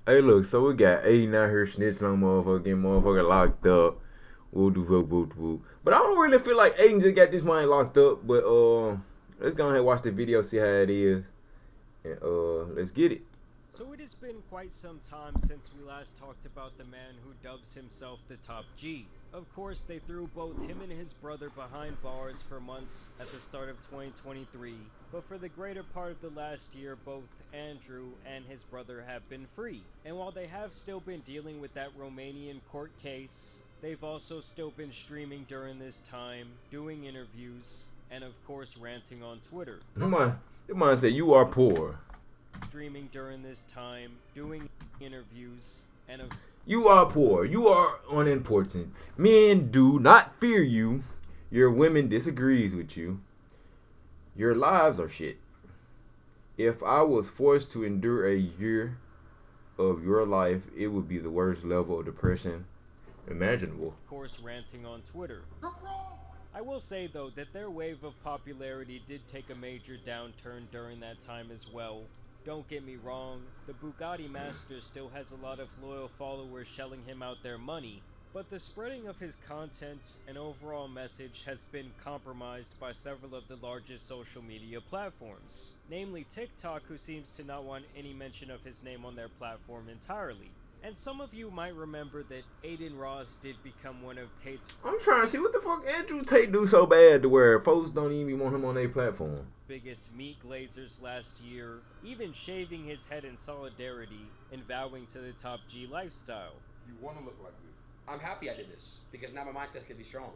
Hey, look, so we got Aiden out here snitching on motherfucker, getting motherfucker locked up. Woo doo woo woo woo. But I don't really feel like Aiden just got this man locked up. But let's go ahead and watch the video, see how it is, and let's get it. So it has been quite some time since we last talked about the man who dubs himself the Top G. Of course, they threw both him and his brother behind bars for months at the start of 2023, but for the greater part of the last year, both Andrew and his brother have been free. And while they have still been dealing with that Romanian court case, they've also still been streaming during this time, doing interviews, and of course ranting on Twitter. Come on, say you are poor. Streaming during this time, doing interviews, and of You are poor. You are unimportant. Men do not fear you. Your women disagrees with you. Your lives are shit. If I was forced to endure a year of your life, it would be the worst level of depression imaginable. of course ranting on Twitter. I will say though that their wave of popularity did take a major downturn during that time as well. Don't get me wrong, the Bugatti Master still has a lot of loyal followers shelling him out their money, but the spreading of his content and overall message has been compromised by several of the largest social media platforms, namely TikTok, who seems to not want any mention of his name on their platform entirely. And some of you might remember that Adin Ross did become one of Tate's I'm trying to see what the fuck Andrew Tate do so bad to where folks don't even want him on their platform. biggest meat glazers last year, even shaving his head in solidarity and vowing to the Top G lifestyle. You want to look like this. I'm happy I did this because now my mindset can be strong.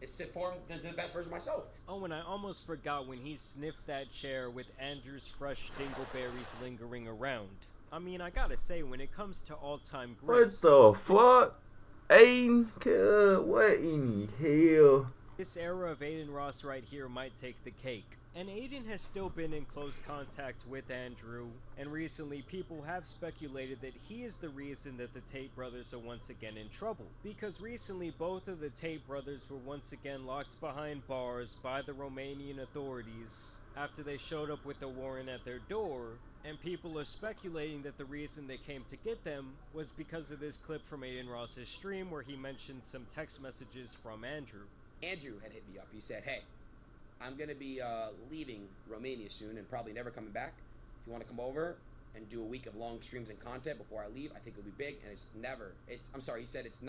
It's to form the best version of myself. Oh, and I almost forgot when he sniffed that chair with Andrew's fresh dingleberries lingering around. I mean, I gotta say, when it comes to all-time What greats, the fuck? Aiden? What in hell? this era of Adin Ross right here might take the cake. And Adin has still been in close contact with Andrew, and recently people have speculated that he is the reason that the Tate brothers are once again in trouble. Because recently both of the Tate brothers were once again locked behind bars by the Romanian authorities after they showed up with a warrant at their door, and people are speculating that the reason they came to get them was because of this clip from Adin Ross's stream where he mentioned some text messages from Andrew. Andrew had hit me up. He said, "Hey, I'm gonna be leaving Romania soon and probably never coming back. If you want to come over and do a week of long streams and content before I leave, I think it'll be big." And I'm sorry, he said it's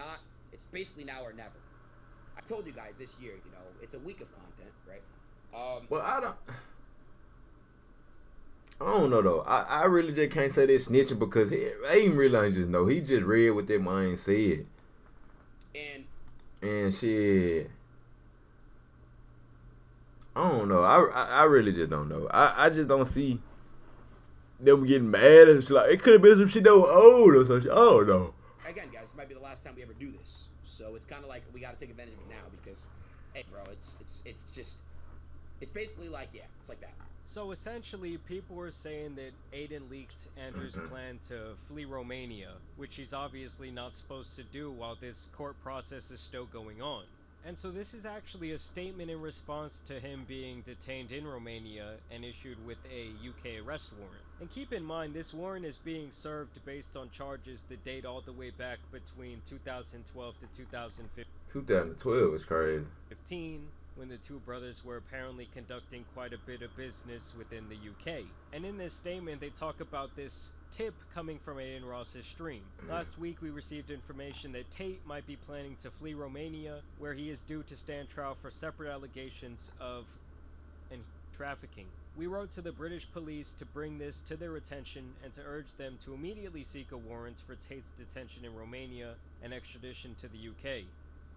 basically now or never. I told you guys this year, it's a week of content, right? Well, I don't know though. I really just can't say they're snitching because Aiden really ain't just know. He just read what their mind said. And shit. I don't know. I really just don't know. I just don't see them getting mad and shit. Like, it could have been some shit that was old or some shit. I don't know. Again, guys, this might be the last time we ever do this, so it's kind of like we got to take advantage of it now because, hey, bro, it's basically like, yeah, it's like that. So essentially, people were saying that Adin leaked Andrew's plan to flee Romania, which he's obviously not supposed to do while this court process is still going on. And so this is actually a statement in response to him being detained in Romania and issued with a UK arrest warrant. And keep in mind, this warrant is being served based on charges that date all the way back between 2012 to 2015. 2012 is crazy. When the two brothers were apparently conducting quite a bit of business within the UK. And in this statement, they talk about this tip coming from Adin Ross's stream. Last week, we received information that Tate might be planning to flee Romania, where he is due to stand trial for separate allegations of trafficking. We wrote to the British police to bring this to their attention and to urge them to immediately seek a warrant for Tate's detention in Romania and extradition to the UK.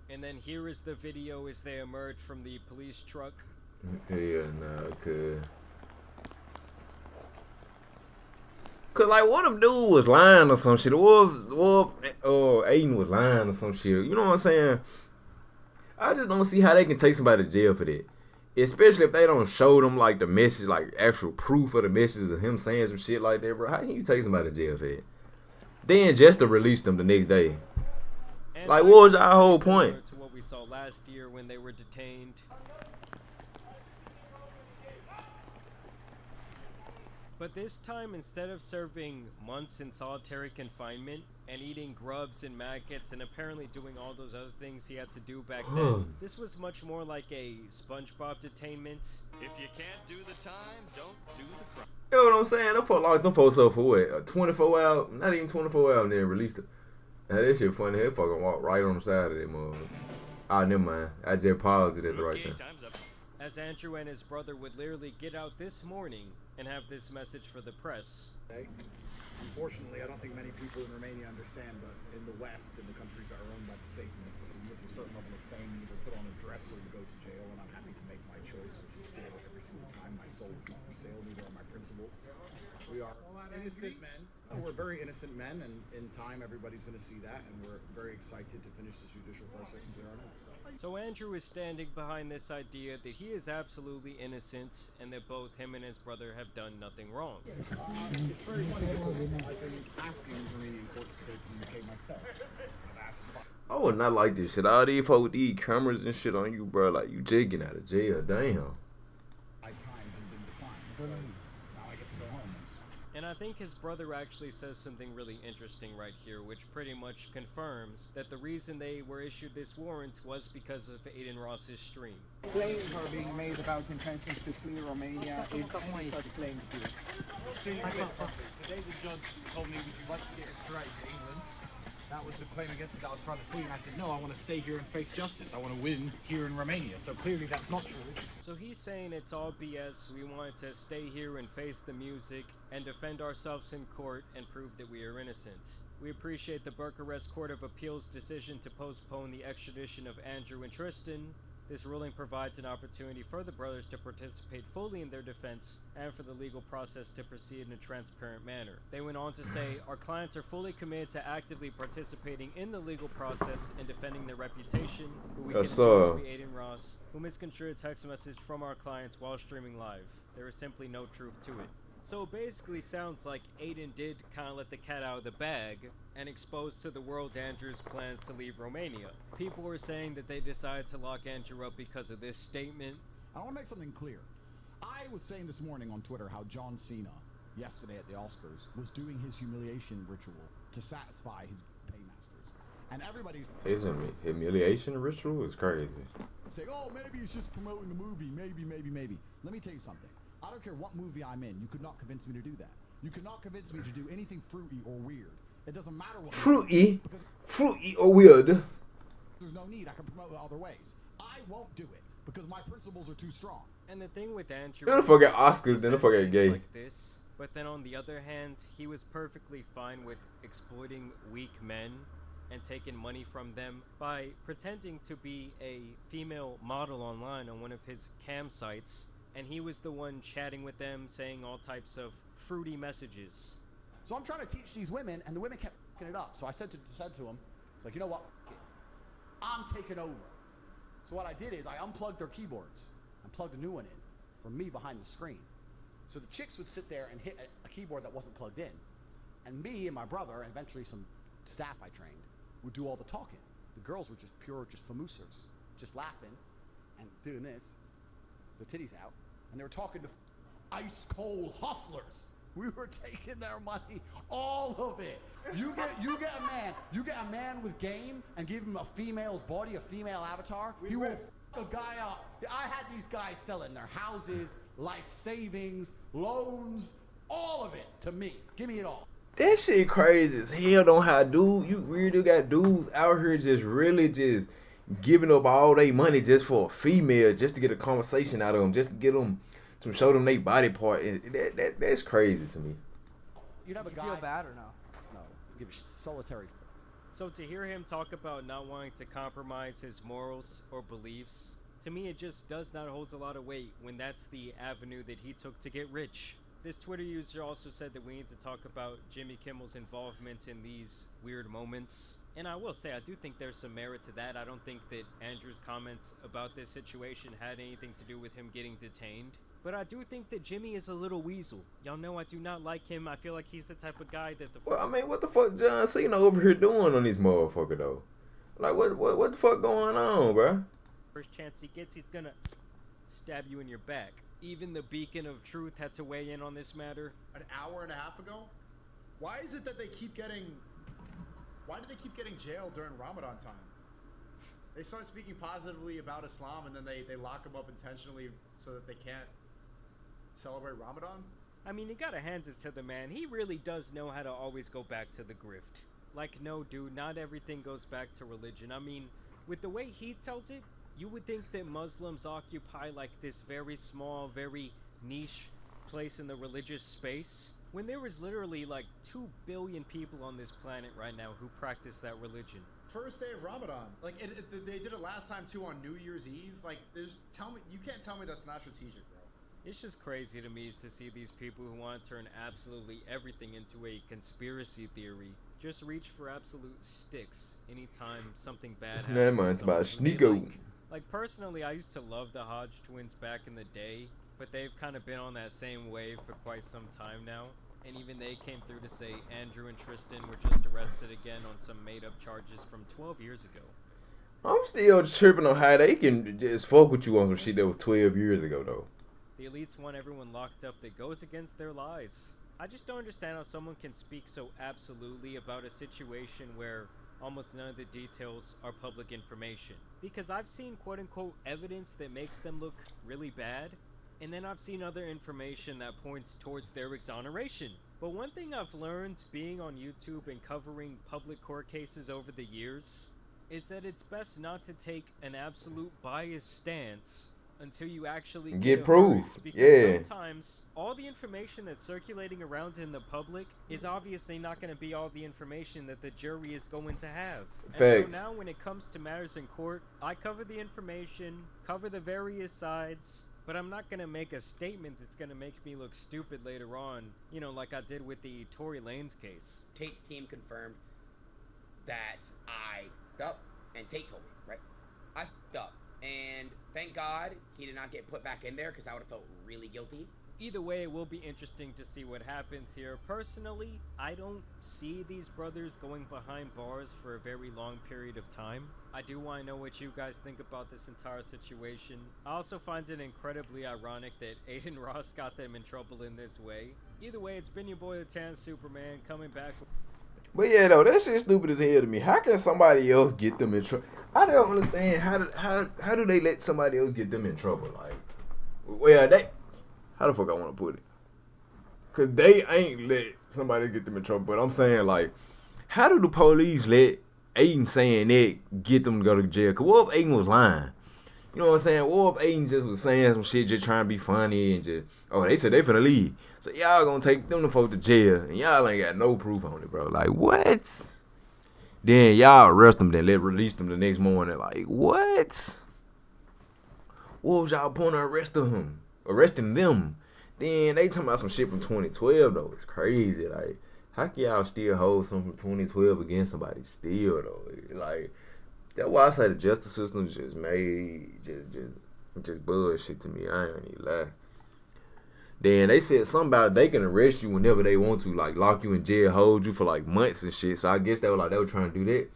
And then here is the video as they emerge from the police truck. Yeah, nah, Cause like, what if dude was lying or some shit? What if Aiden was lying or some shit? You know what I'm saying? I just don't see how they can take somebody to jail for that. Especially if they don't show them like the message, like actual proof of the message of him saying some shit like that, bro. How can you take somebody to jail for that? Then just to release them the next day. And like, what was our whole point? To what we saw last year when they were detained. But this time, instead of serving months in solitary confinement and eating grubs and maggots and apparently doing all those other things he had to do back then, this was much more like a SpongeBob detainment. If you can't do the time, don't do the crime. You know what I'm saying? Them folks locked them folks up for what? 24 hours? Not even 24 hours and then released it. Now that shit funny. He fucking walked right on the side of that motherfucker. Ah, never mind. I just paused it at the right time. Time's up. As Andrew and his brother would literally get out this morning and have this message for the press. Unfortunately, I don't think many people in Romania understand, but in the West, in the countries that are owned by the Satanists, you live a certain level of fame, you either put on a dress or you go to jail, and I'm happy to make my choice, which is jail every single time. My soul is not for sale, neither are my principles. We are innocent men. We're very innocent men, and in time, everybody's going to see that, and we're very excited to finish this judicial process and clear our names. So Andrew is standing behind this idea that he is absolutely innocent and that both him and his brother have done nothing wrong. It's very funny because I've been asking Romanian courts to go to the UK myself. I've asked. I would not like this shit. All these folks with these cameras and shit on you, bro. Like, you just getting out of jail. Damn. Times and been declined, so now I get to go home. And I think his brother actually says something really interesting right here, which pretty much confirms that the reason they were issued this warrant was because of Adin Ross's stream. Claims are being made about intentions to flee Romania. Is any such claims true? Today the judge told me we should get extradited to England. That was the claim against me, that I was trying to flee, and I said, no, I want to stay here and face justice. I want to win here in Romania. So clearly that's not true. So he's saying it's all BS. We wanted to stay here and face the music and defend ourselves in court and prove that we are innocent. We appreciate the Bucharest Court of Appeal's decision to postpone the extradition of Andrew and Tristan. This ruling provides an opportunity for the brothers to participate fully in their defense and for the legal process to proceed in a transparent manner. They went on to say, our clients are fully committed to actively participating in the legal process and defending their reputation, who we consider to be Adin Ross, who misconstrued a text message from our clients while streaming live. There is simply no truth to it. So it basically sounds like Adin did kind of let the cat out of the bag and exposed to the world Andrew's plans to leave Romania. People were saying that they decided to lock Andrew up because of this statement. I want to make something clear. I was saying this morning on Twitter how John Cena, yesterday at the Oscars, was doing his humiliation ritual to satisfy his paymasters. And everybody's... His humiliation ritual is crazy. Saying, oh, maybe he's just promoting the movie. Maybe. Let me tell you something. I don't care what movie I'm in, you could not convince me to do that. You could not convince me to do anything fruity or weird. It doesn't matter what... Fruity or weird. There's no need. I can promote it other ways. I won't do it because my principles are too strong. And the thing with Andrew... Then I forget Oscars, then I forget gay. Like this, but then on the other hand, he was perfectly fine with exploiting weak men and taking money from them by pretending to be a female model online on one of his cam sites. And he was the one chatting with them, saying all types of fruity messages. So I'm trying to teach these women, and the women kept f***ing it up. So I said to them, it's like, you know what? I'm taking over. So what I did is I unplugged their keyboards and plugged a new one in from me behind the screen. So the chicks would sit there and hit a keyboard that wasn't plugged in. And me and my brother, and eventually some staff I trained, would do all the talking. The girls were just pure, just famoosers, just laughing and doing this, their titties out. And they were talking to ice cold hustlers. We were taking their money, all of it. You get a man with game and give him a female's body, a female avatar. He will f*** a guy up. I had these guys selling their houses, life savings, loans, all of it to me. Give me it all. That shit crazy as hell. Don't have dudes. You really got dudes out here just really just giving up all their money just for a female, just to get a conversation out of them, just to get them to show them their body part. That's crazy to me. You'd have a guy. Feel bad or no? No, give a solitary. So to hear him talk about not wanting to compromise his morals or beliefs, to me it just does not hold a lot of weight when that's the avenue that he took to get rich. This Twitter user also said that we need to talk about Jimmy Kimmel's involvement in these weird moments. And I will say, I do think there's some merit to that. I don't think that Andrew's comments about this situation had anything to do with him getting detained. But I do think that Jimmy is a little weasel. Y'all know I do not like him. I feel like he's the type of guy that the... Well, I mean, what the fuck John Cena over here doing on this motherfucker, though? Like, what the fuck going on, bro? First chance he gets, he's gonna stab you in your back. Even the beacon of truth had to weigh in on this matter. An hour and a half ago? Why is it that they keep getting... Why do they keep getting jailed during Ramadan time? They start speaking positively about Islam and then they lock them up intentionally so that they can't celebrate Ramadan? I mean, you gotta hand it to the man. He really does know how to always go back to the grift. Like, no, dude, not everything goes back to religion. I mean, with the way he tells it, you would think that Muslims occupy like this very small, very niche place in the religious space, when there is literally like 2 billion people on this planet right now who practice that religion. First day of Ramadan. Like, they did it last time too on New Year's Eve. Like, you can't tell me that's not strategic, bro. It's just crazy to me to see these people who want to turn absolutely everything into a conspiracy theory just reach for absolute sticks anytime something bad happens. That mine's about Sneeko. Like, personally, I used to love the Hodge twins back in the day, but they've kind of been on that same wave for quite some time now. And even they came through to say Andrew and Tristan were just arrested again on some made-up charges from 12 years ago. I'm still tripping on how they can just fuck with you on some shit that was 12 years ago, though. The elites want everyone locked up that goes against their lies. I just don't understand how someone can speak so absolutely about a situation where almost none of the details are public information. Because I've seen quote-unquote evidence that makes them look really bad, and then I've seen other information that points towards their exoneration. But one thing I've learned being on YouTube and covering public court cases over the years is that it's best not to take an absolute biased stance until you actually get proof. Because yeah. sometimes all the information that's circulating around in the public is obviously not going to be all the information that the jury is going to have. Facts. And so now when it comes to matters in court, I cover the information, cover the various sides, but I'm not going to make a statement that's going to make me look stupid later on, you know, like I did with the Tory Lanez case. Tate's team confirmed that I f***ed up, and Tate told me, right? I f***ed up. And thank God he did not get put back in there because I would have felt really guilty. Either way, it will be interesting to see what happens here. Personally, I don't see these brothers going behind bars for a very long period of time. I do want to know what you guys think about this entire situation. I also find it incredibly ironic that Adin Ross got them in trouble in this way. Either way, it's been your boy the Tan Superman coming back. But yeah, though, that shit's stupid as hell to me. How can somebody else get them in trouble? I don't understand how do they let somebody else get them in trouble? Like, well, how the fuck I want to put it? Cause they ain't let somebody get them in trouble. But I'm saying, like, how do the police let Aiden saying that get them to go to jail? Cause what if Aiden was lying? You know what I'm saying? What if Aiden just was saying some shit, just trying to be funny and just, oh, they said they finna leave. So y'all gonna take them the folk to jail and y'all ain't got no proof on it, bro. Like, what? Then y'all arrest them, then release them the next morning. Like, what? What was y'all point of arresting them? Then they talking about some shit from 2012, though. It's crazy. Like, how can y'all still hold something from 2012 against somebody still, though? Like, that's why I say the justice system just made just bullshit to me. I ain't even lie. Then they said something about they can arrest you whenever they want to, like lock you in jail, hold you for like months and shit. So I guess they were trying to do that.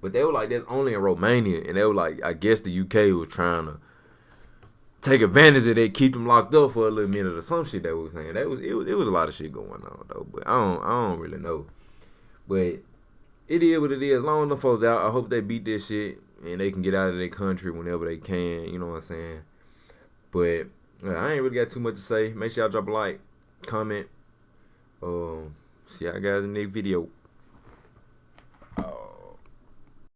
But they were like, that's only in Romania. And they were like, I guess the UK was trying to take advantage of that, keep them locked up for a little minute or some shit they was saying. It was a lot of shit going on though. But I don't really know. But it is what it is. As long as the folks out, I hope they beat this shit and they can get out of their country whenever they can. You know what I'm saying? But I ain't really got too much to say. Make sure y'all drop a like, comment. See y'all guys in the next video.